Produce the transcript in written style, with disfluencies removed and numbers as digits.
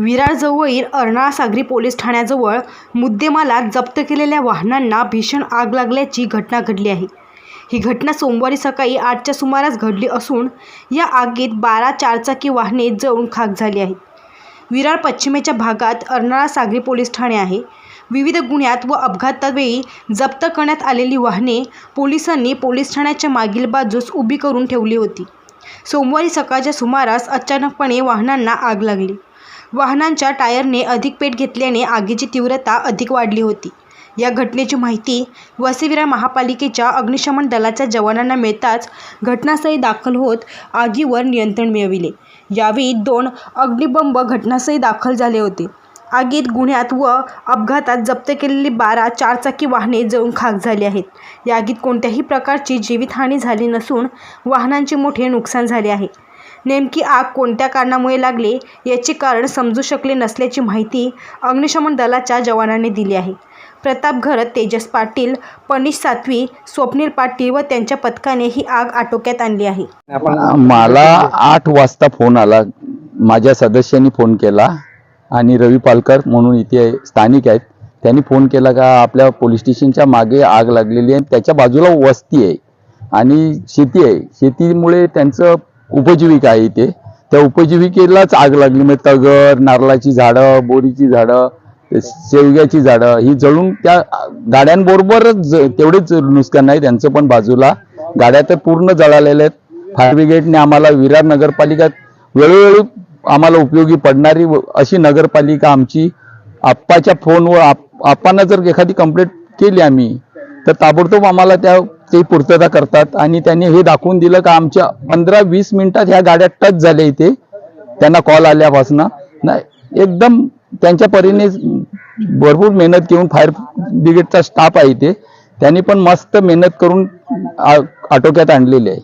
विरारजवळील अर्नाळा सागरी पोलीस ठाण्याजवळ मुद्देमालात जप्त केलेल्या वाहनांना भीषण आग लागल्याची घटना घडली आहे। ही घटना सोमवारी सकाळी 8च्या सुमारास घडली असून या आगीत 12 चारचाकी वाहने जळून खाक झाली आहेत। विरार पश्चिमेच्या भागात अर्नाळा सागरी पोलीस ठाणे आहे। विविध गुन्ह्यात व अपघातावेळी जप्त करण्यात आलेली वाहने पोलिसांनी पोलीस ठाण्याच्या मागील बाजूस उभी करून ठेवली होती। सोमवारी सकाळच्या सुमारास अचानकपणे वाहनांना आग लागली। वाहनांच्या टायरने अधिक पेट घेतल्याने आगीची तीव्रता अधिक वाढली होती। या घटनेची माहिती वसई-विरार महापालिकेच्या अग्निशमन दलाच्या जवानांना मिळताच घटनास्थळी दाखल होत आगीवर नियंत्रण मिळविले। यावेळी 2 अग्निबंब घटनास्थळी दाखल झाले होते। आगीत गुन्ह्यात व अपघातात जप्त केलेली 12 चारचाकी वाहने जळून खाक झाली आहेत। या आगीत कोणत्याही प्रकारची जीवितहानी झाली नसून वाहनांचे मोठे नुकसान झाले आहे। नेमकी आग कोणत्या कारणामुळे लागली याचे कारण समजू शकले नसल्याची माहिती अग्निशमन दलाच्या जवानांनी दिली आहे। प्रताप घरत, तेजस पाटील, पनिश सातवी, स्वप्नील पाटील व त्यांच्या पथकाने ही आग आटोक्यात आणली आहे। मला 8 वाजता फोन आला। माझ्या सदस्यांनी फोन केला आणि रवी पालकर म्हणून इथे स्थानिक आहेत, त्यांनी फोन केला का आपल्या पोलीस स्टेशनच्या मागे आग लागलेली आहे। त्याच्या बाजूला वस्ती आहे आणि शेती आहे। शेतीमुळे त्यांचं उपजीविका आहे इथे, त्या उपजीविकेलाच आग लागली। मग तगर, नारळाची झाडं, बोरीची झाडं, शेवग्याची झाडं ही जळून त्या गाड्यांबरोबरच तेवढेच नुकसान नाही त्यांचं पण बाजूला गाड्या तर पूर्ण जळालेल्या आहेत। फायर ब्रिगेडने आम्हाला विरार नगरपालिकेत वेळोवेळी आम्हाला उपयोगी पडणारी अशी नगरपालिका आमची आप्पाच्या फोनवर आप्पांना जर एखादी कंप्लेंट केली आम्ही तर ताबडतोब आम्हाला ते पूर्तता करतात। आणि त्यांनी हे दाखवून दिलं का आमच्या 15-20 मिनिटात ह्या गाड्या टच झाल्या इथे, त्यांना कॉल आल्यापासून नाही एकदम त्यांच्या परीने भरपूर मेहनत घेऊन फायर ब्रिगेडचा स्टाफ आहे इथे, त्यांनी पण मस्त मेहनत करून आटोक्यात आणलेली आहे।